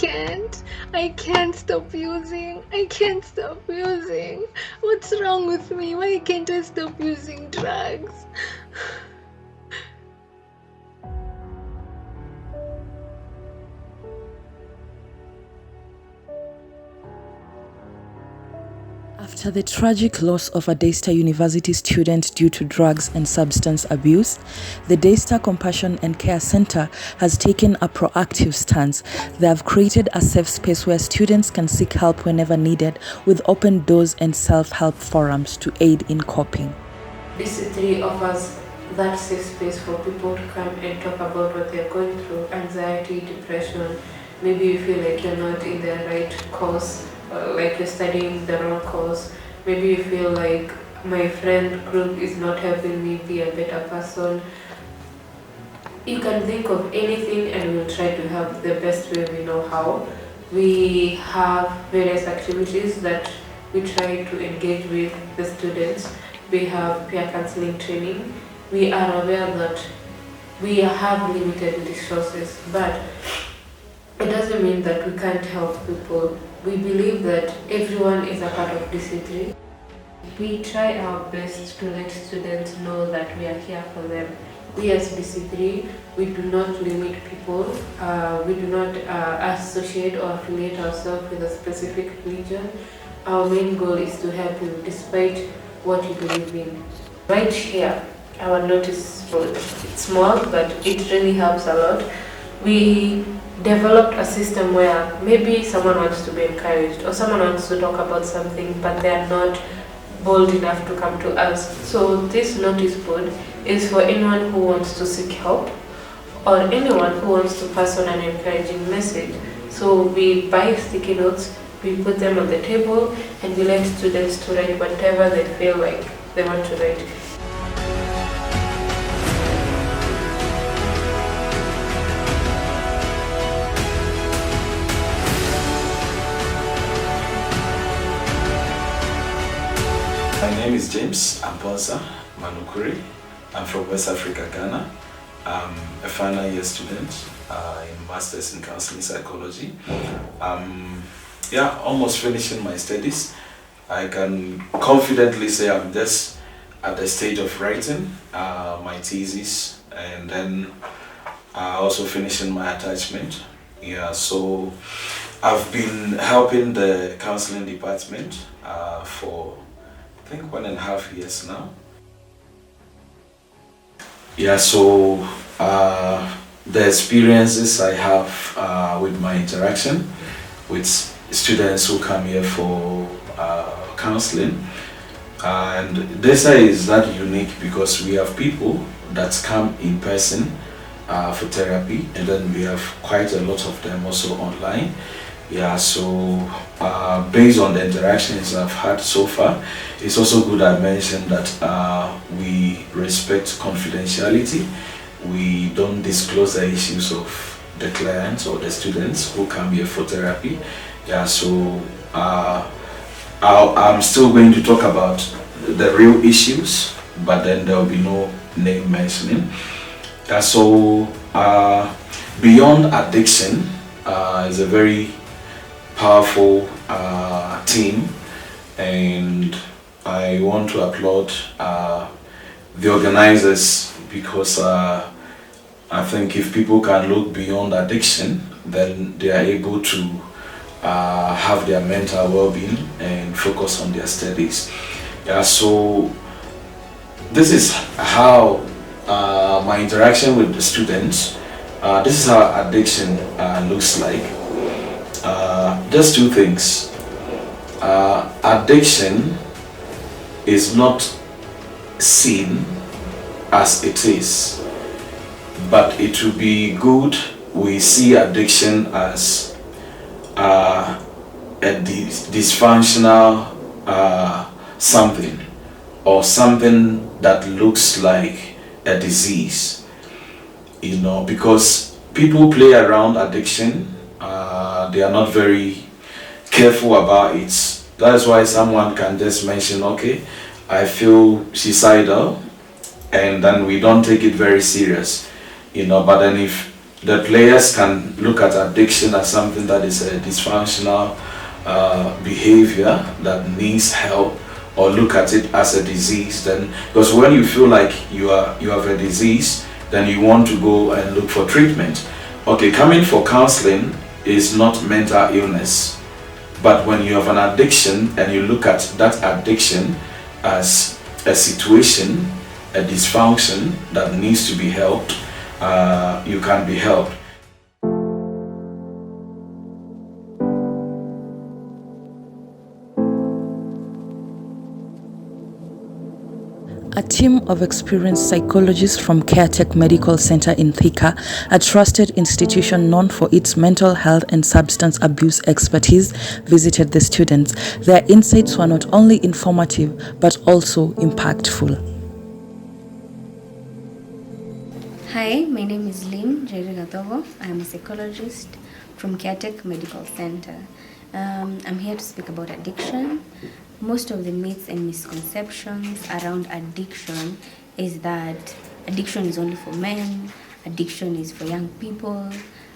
can't. I can't stop using. I can't stop using. What's wrong with me? Why can't I stop using drugs? After the tragic loss of a Daystar University student due to drugs and substance abuse, the Daystar Compassion and Care Center has taken a proactive stance. They have created a safe space where students can seek help whenever needed, with open doors and self-help forums to aid in coping. DC3 offers that safe space for people to come and talk about what they're going through: anxiety, depression. Maybe you feel like you're not in the right course, like you're studying the wrong course. Maybe you feel like my friend group is not helping me be a better person. You can think of anything and we'll try to help the best way we know how. We have various activities that we try to engage with the students. We have peer counseling training. We are aware that we have limited resources, but it doesn't mean that we can't help people. We believe that everyone is a part of DC3. We try our best to let students know that we are here for them. We as DC3, we do not limit people. We do not associate or affiliate ourselves with a specific religion. Our main goal is to help you despite what you believe in. Right here, our notice board. It's small, but it really helps a lot. We developed a system where maybe someone wants to be encouraged or someone wants to talk about something, but they are not bold enough to come to us. So this notice board is for anyone who wants to seek help or anyone who wants to pass on an encouraging message. So we buy sticky notes, we put them on the table, and we let students to write whatever they feel like they want to write. My name is James Amposa Manukuri. I'm from West Africa, Ghana. I'm a final year student in Masters in Counseling Psychology. Almost finishing my studies. I can confidently say I'm just at the stage of writing my thesis, and then also finishing my attachment. So I've been helping the counseling department for I think 1.5 years now. So the experiences I have with my interaction with students who come here for counseling, and this is that unique because we have people that come in person for therapy, and then we have quite a lot of them also online. So based on the interactions I've had so far, it's also good I mentioned that we respect confidentiality. We don't disclose the issues of the clients or the students who come here for therapy. So I'm still going to talk about the real issues, but then there will be no name mentioning. So beyond addiction is a very powerful team, and I want to applaud the organizers because I think if people can look beyond addiction, then they are able to have their mental well-being and focus on their studies. So this is how my interaction with the students, this is how addiction looks like. Just two things. Addiction is not seen as it is, but it will be good we see addiction as a dysfunctional something, or something that looks like a disease, because people play around addiction. They are not very careful about it. That's why someone can just mention, okay, I feel suicidal, and then we don't take it very serious, but then if the players can look at addiction as something that is a dysfunctional behavior that needs help, or look at it as a disease. Then, because when you feel like you have a disease, then you want to go and look for treatment. Okay, coming for counseling is not mental illness, but when you have an addiction and you look at that addiction as a situation, a dysfunction that needs to be helped, you can be helped. A team of experienced psychologists from CareTech Medical Center in Thika, a trusted institution known for its mental health and substance abuse expertise, visited the students. Their insights were not only informative but also impactful. Hi, my name is Lynn Jerigatovo. I'm a psychologist from CareTech Medical Center. I'm here to speak about addiction. Most of the myths and misconceptions around addiction is that addiction is only for men, addiction is for young people,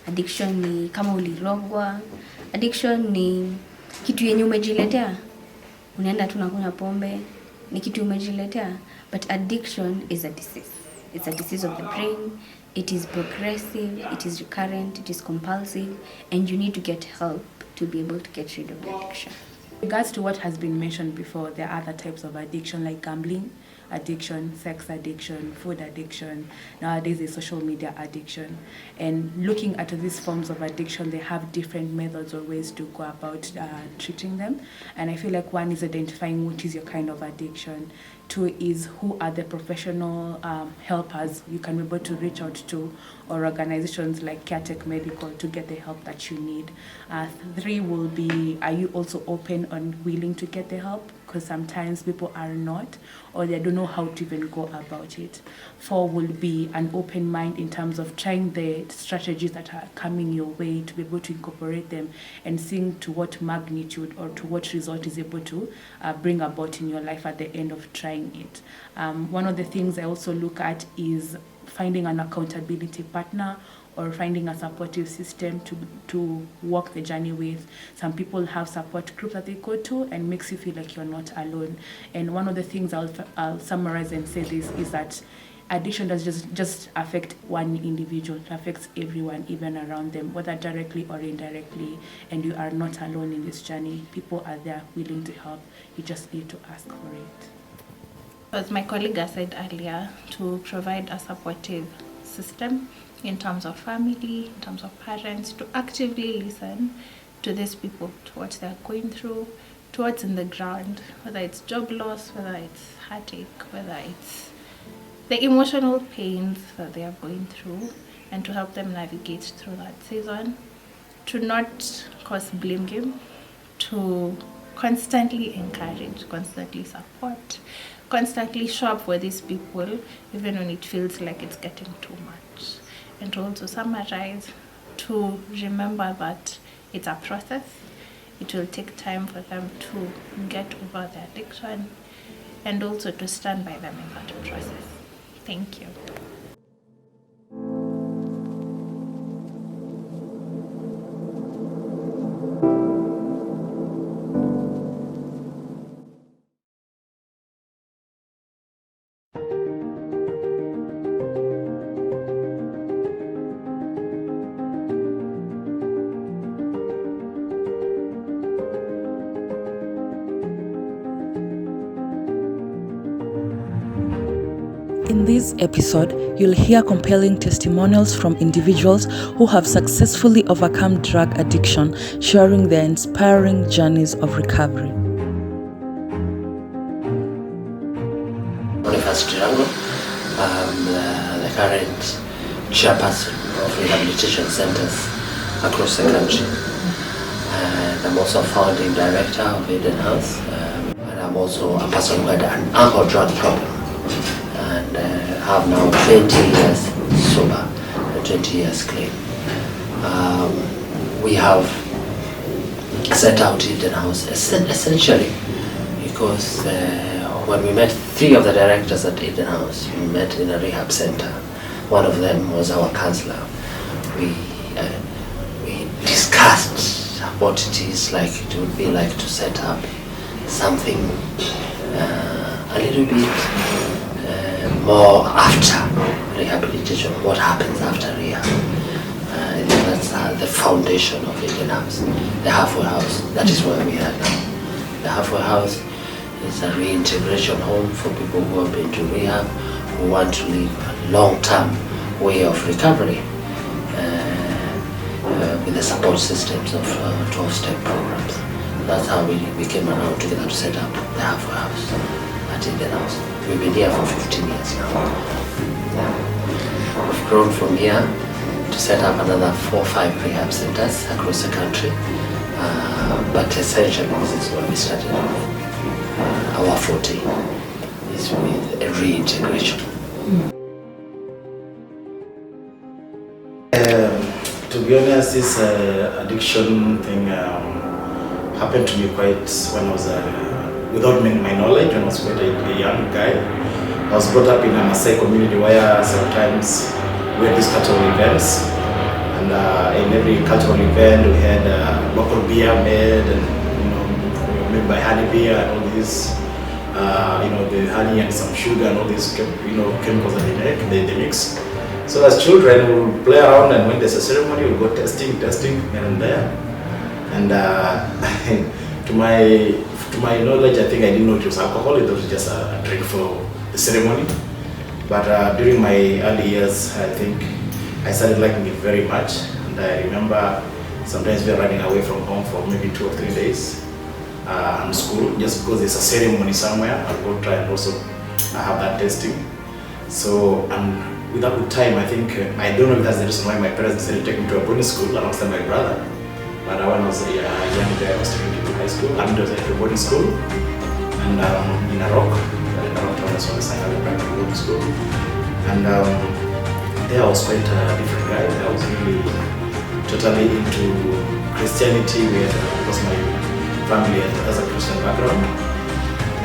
addiction ni kama ulirogwa, addiction ni kitu yenye umejiletea, unaenda tu unakunywa pombe, ni kitu umejiletea. But addiction is a disease. It's a disease of the brain. It is progressive, it is recurrent, it is compulsive, and you need to get help to be able to get rid of the addiction. In regards to what has been mentioned before, there are other types of addiction like gambling addiction, sex addiction, food addiction. Nowadays, there's social media addiction. And looking at these forms of addiction, they have different methods or ways to go about treating them. And I feel like one is identifying which is your kind of addiction. Two is who are the professional helpers you can be able to reach out to, or organizations like CareTech Medical to get the help that you need. Three will be, are you also open and willing to get the help? Because sometimes people are not, or they don't know how to even go about it. Four will be an open mind in terms of trying the strategies that are coming your way to be able to incorporate them and seeing to what magnitude or to what result is able to bring about in your life at the end of trying it. One of the things I also look at is finding an accountability partner or finding a supportive system to walk the journey with. Some people have support groups that they go to and makes you feel like you're not alone. And one of the things I'll summarize and say this is that addiction does just affect one individual. It affects everyone, even around them, whether directly or indirectly. And you are not alone in this journey. People are there willing to help. You just need to ask for it. As my colleague has said earlier, to provide a supportive system in terms of family, in terms of parents, to actively listen to these people, to what they're going through, to what's in the ground, whether it's job loss, whether it's heartache, whether it's the emotional pains that they are going through, and to help them navigate through that season, to not cause blame game, to constantly encourage, constantly support, constantly show up for these people, even when it feels like it's getting too much. And to also summarize, to remember that it's a process. It will take time for them to get over the addiction, and also to stand by them in that process. Thank you. In this episode, you'll hear compelling testimonials from individuals who have successfully overcome drug addiction, sharing their inspiring journeys of recovery. Boniface Chirango, I'm the current chairperson of rehabilitation centers across the country. And I'm also founding director of Eden House. And I'm also a person who had an alcohol drug problem. And have now 20 years sober, 20 years clean. We have set out Eden House essentially because when we met, 3 of the directors at Eden House, we met in a rehab center. One of them was our counselor, we discussed what it is like. It would be like to set up something a little bit more after rehabilitation. What happens after rehab? I think that's the foundation of Indian House, the halfway house. That is where we are now. The halfway house is a reintegration home for people who have been to rehab, who want to live a long-term way of recovery with the support systems of 12-step programs. That's how we came around together to set up the halfway house at Indian House. We've been here for 15 years now. We've grown from here to set up another 4 or 5 rehab centers across the country. But essentially, this is where we started off. Our forte is with a reintegration. To be honest, this addiction thing happened to me quite when I was, without my knowledge, when I was quite a young guy. I was brought up in a Maasai community where sometimes we had these cultural events, and in every cultural event we had local beer made, and made by honey beer and all these, the honey and some sugar and all these, chemicals that they mix. So as children, we would play around, and when there's a ceremony, we'll go testing here and there. And to my knowledge, I think I didn't know it was alcohol. It was just a drink for the ceremony. But during my early years, I think I started liking it very much. And I remember sometimes we were running away from home for maybe 2 or 3 days in school, just because there's a ceremony somewhere. I'll go try and also have that tasting. So, without time, I think, I don't know if that's the reason why my parents decided to take me to a boarding school alongside my brother. But when I was a young guy, I was taken to high school, and I was at a boarding school, and in Narok, that's when I started back to boarding school. And there I was quite a different guy. I was really totally into Christianity, because my family has a Christian background.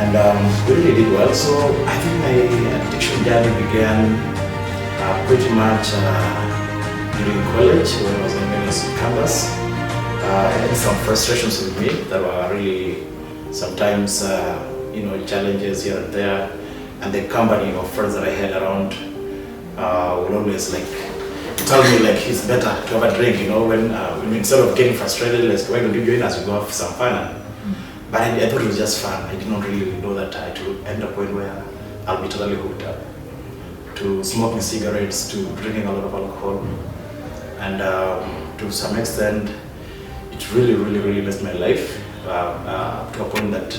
And we really did well. So I think my addiction journey began pretty much during college, when I was in campus. I had some frustrations with me that were really sometimes, challenges here and there. And the company of friends that I had around would always tell me it's better to have a drink, when instead of getting frustrated, why don't you join us, we go have some fun. But I thought it was just fun. I did not really know that I would end up where I'll be totally hooked up to smoking cigarettes, to drinking a lot of alcohol, and to some extent, it really, really, really messed my life to a point that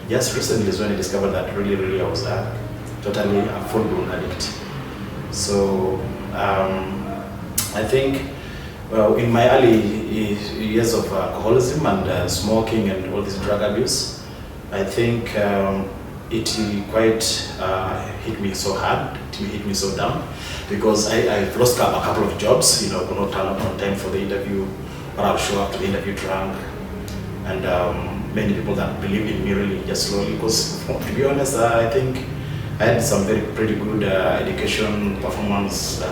just recently is when I discovered that really, really I was totally a full-blown addict. So I think, in my early years of alcoholism and smoking and all this drug abuse, I think it quite hit me so hard, it hit me so down, because I've lost a couple of jobs, could not turn up on time for the interview, or I'll show up to the interview drunk, and many people that believed in me really just slowly, because to be honest, I think I had some pretty good education, performance,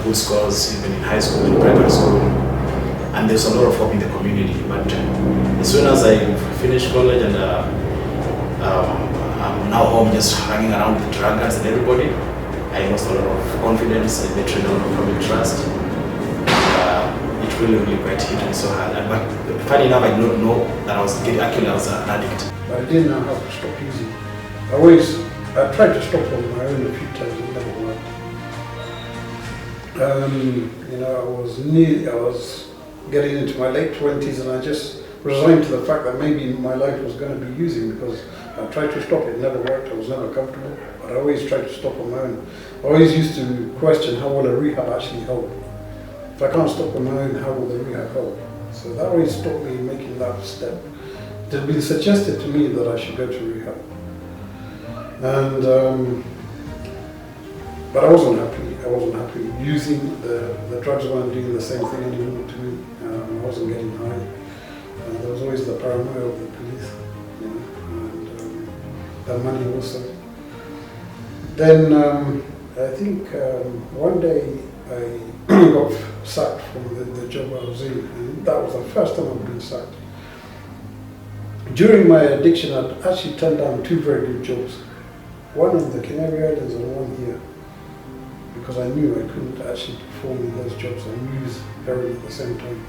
good scores even in high school and primary school, and there's a lot of hope in the community. But as soon as I finished college and I'm now home just hanging around with drunkards and everybody, I lost a lot of confidence, I betrayed a lot of public trust. It really, really quite hit me so hard. But funny enough, I did not know that I was an addict. But I didn't know how to stop using. I tried to stop on my own a few times, it never worked. I was getting into my late 20s, and I just resigned to the fact that maybe my life was going to be using, because I tried to stop, it never worked, I was never comfortable, but I always tried to stop on my own. I always used to question how will a rehab actually help. If I can't stop on my own, how will the rehab help? So that always stopped me making that step. It had been suggested to me that I should go to rehab. And but I wasn't happy. I wasn't happy. Using the drugs weren't doing the same thing anymore to me. I wasn't getting high. There was always the paranoia of the police, and the money also. Then I think one day I got sacked from the job I was in, and that was the first time I'd been sacked. During my addiction, I'd actually turned down 2 very good jobs, one in the Canary Islands and one here, because I knew I couldn't actually perform in those jobs and use heroin at the same time.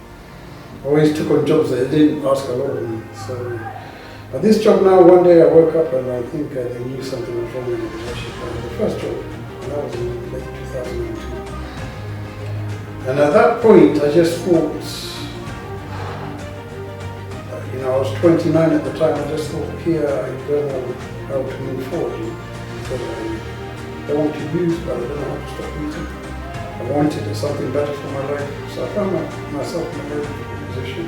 I always took on jobs that didn't ask a lot of me. So, but this job now, one day I woke up and I think they knew something was wrong, and it was actually the first job, and that was in late 2002. And at that point, I just thought, I was 29 at the time. I just thought, here I don't know how to move forward, because I want to use, but I don't know how to stop using. I wanted something better for my life, so I found myself in a very difficult position.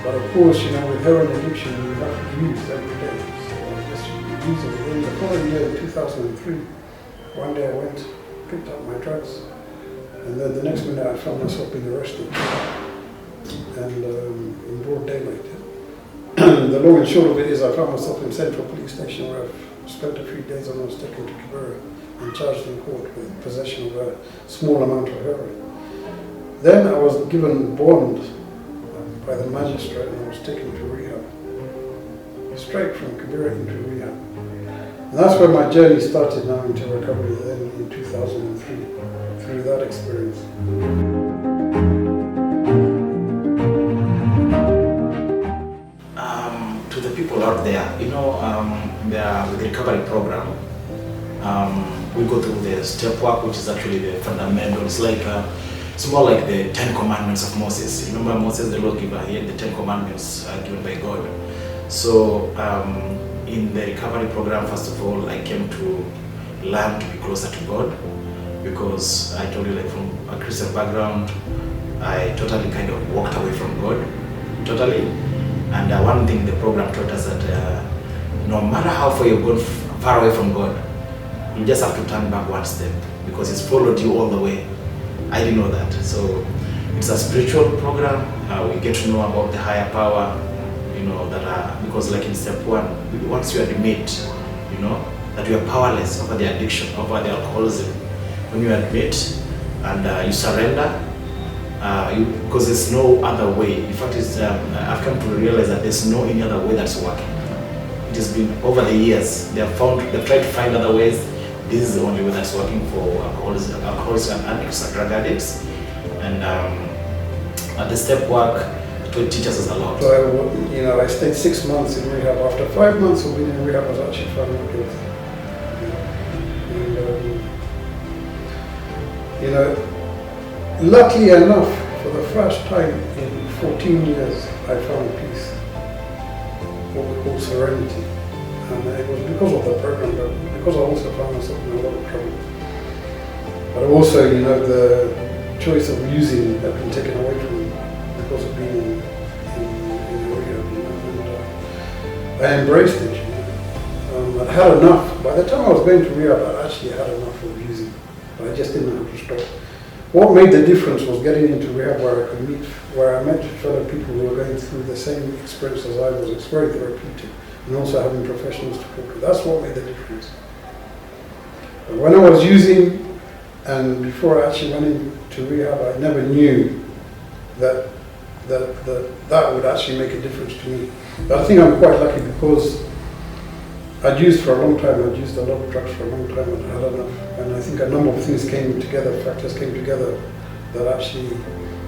But of course, with heroin addiction, you have to use every day. So I just used it. In the following year, in 2003, one day I went, picked up my drugs, and then the next minute I found myself being arrested, and in broad daylight. The long and short of it is I found myself in Central Police Station, where I've spent a few days and I was taken to Kibera and charged in court with possession of a small amount of heroin. Then I was given bond by the magistrate and I was taken to rehab, straight from Kibera into rehab. And that's where my journey started now into recovery, then in 2003, through that experience. To the people out there, with the recovery program, we go through the step work, which is actually the fundamental. It's more like the 10 Commandments of Moses. Remember Moses, the lawgiver, he had the 10 Commandments given by God. So in the recovery program, first of all, I came to learn to be closer to God, because I told you, from a Christian background, I totally kind of walked away from God, totally. And one thing the program taught us that no matter how far you've gone far away from God, you just have to turn back one step, because it's followed you all the way. I didn't know that. So it's a spiritual program. We get to know about the higher power, because like in step 1, once you admit, that you are powerless over the addiction, over the alcoholism, when you admit and you surrender, because there's no other way. In fact, I've come to realize that there's no any other way that's working. It has been over the years. They've tried to find other ways. This is the only way that's working for alcoholics and addicts and drug addicts. And at the step work, it teaches us a lot. So I stayed 6 months in rehab. After 5 months of being in rehab, I was actually found not guilty. And luckily enough, for the first time in 14 years, I found peace, what we call serenity. And it was because of the program, but because I also found myself in a lot of trouble. But also, the choice of using had been taken away from me because of being in rehab. And I embraced it. I had enough. By the time I was going to rehab, I actually had enough of using, but I just didn't know how to stop. What made the difference was getting into rehab where I met fellow people who were going through the same experience as I was. It's very therapeutic, and also having professionals to talk to. That's what made the difference. But when I was using, and before I actually went into rehab, I never knew that would actually make a difference to me. But I think I'm quite lucky, because I'd used for a long time. I'd used a lot of drugs for a long time, and I had enough. And I think a number of things came together, factors came together, that actually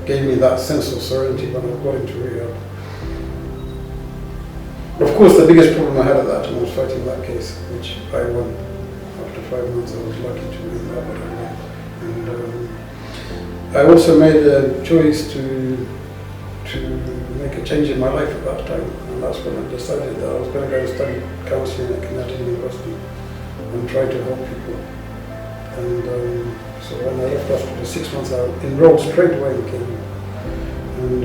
gave me that sense of serenity when I got into rehab. Of course, the biggest problem I had at that time was fighting that case, which I won. After 5 months, I was lucky to win that, but I won. And I also made a choice to make a change in my life at that time. And that's when I decided that I was going to go and study counselling at Kenyatta University and try to help people. And so when I left after the 6 months, I enrolled straight away in Kenya. And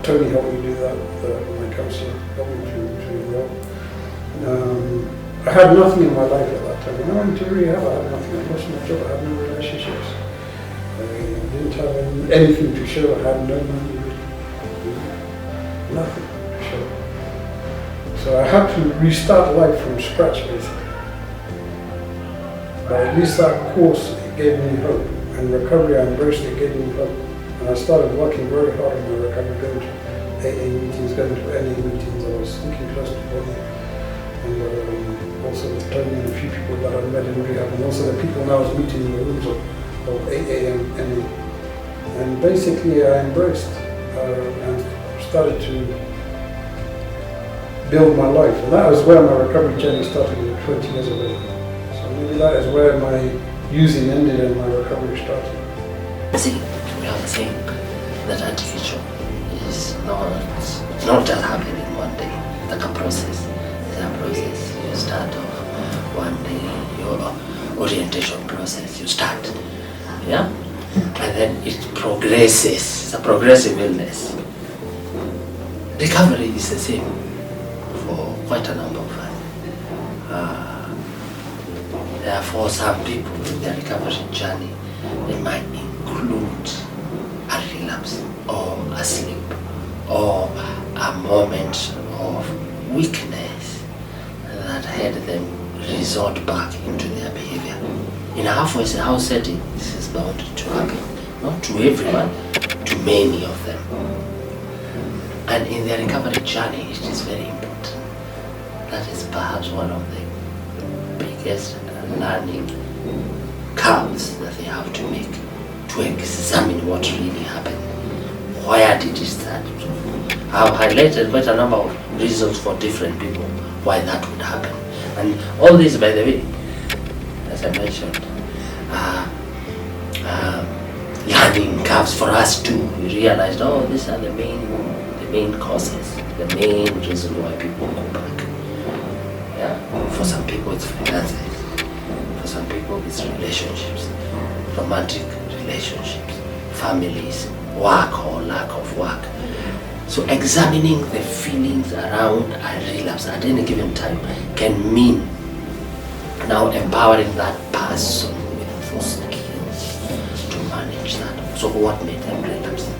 Tony helped me do that, my counsellor helped me to enroll. I had nothing in my life at that time. When I went to rehab, I had nothing. I lost my job, I had no relationships. I didn't have anything to show. I had no money, nothing to show. So I had to restart life from scratch, basically. But at least that course, it gave me hope. And recovery, I embraced it, gave me hope. And I started working very hard on my recovery, going to AA meetings, going to NA meetings. I was sticking close to body. And also Tony and a few people that I met in rehab, and also the people now I was meeting in the rooms of AA and NA. And basically I embraced and started to build my life. And that was where my recovery journey started 20 years ago. So maybe that is where my using ended and my recovery started. See, we are saying that addiction is not just happening in one day. It's like a process. It's a process. You start off one day, your orientation process, you start. Yeah? And then it progresses. It's a progressive illness. Recovery is the same for quite a number of us. Therefore, some people in their recovery journey, they might include a relapse or a slip or a moment of weakness that had them resort back into their behavior. In a halfway house setting, this is bound to happen. Not to everyone, to many of them. And in their recovery journey, it is very important. That is perhaps one of the biggest learning curves that they have to make, to examine what really happened. Where did it start? I've highlighted quite a number of reasons for different people why that would happen. And all this, by the way, as I mentioned, learning curves for us too. We realized, oh, these are the main causes, the main reason why people go back. Yeah? For some people it's finances, for some people it's relationships, romantic relationships, families, work or lack of work. So examining the feelings around a relapse at any given time can mean now empowering that person with those skills to manage that. So what made them relapse?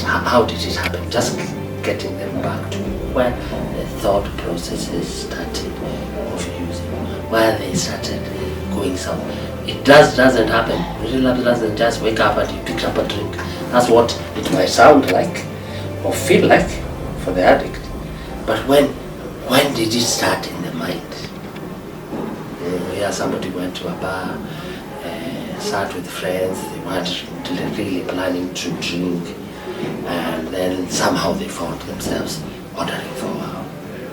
How did it happen? Just getting them back to where the thought processes started of using, where they started going somewhere. It doesn't happen. Relapse doesn't just wake up and you pick up a drink. That's what it might sound like or feel like for the addict. But when did it start in the mind? Yeah, somebody went to a bar, sat with friends, they weren't really planning to drink, and then somehow they found themselves ordering for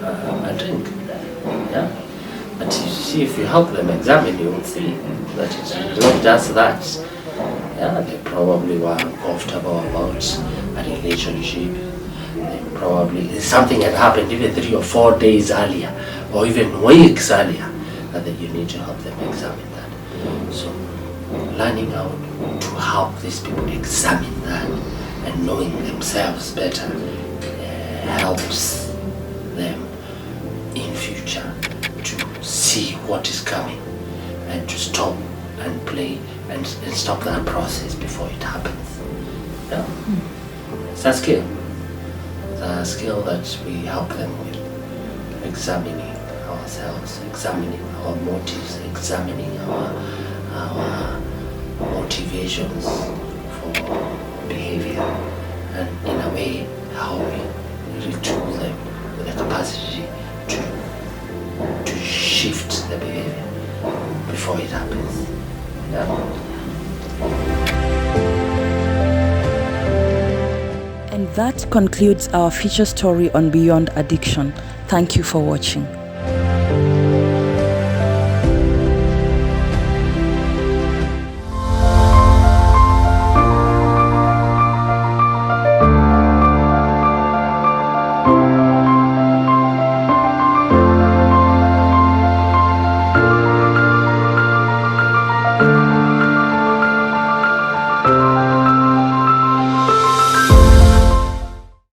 a drink. Yeah? But you see, if you help them examine, you will see that it's not just that. Yeah, they probably were uncomfortable about a relationship. Something had happened even 3 or 4 days earlier, or even weeks earlier, that you need to help them examine that. So, learning how to help these people examine that and knowing themselves better helps them in future to see what is coming and to stop and play and stop that process before it happens. Yeah? It's a skill. It's a skill that we help them with, examining ourselves, examining our motives, examining our motivations for behavior, and in a way how we retool them with the capacity to shift the behavior before it happens. Yeah. And that concludes our feature story on Beyond Addiction. Thank you for watching.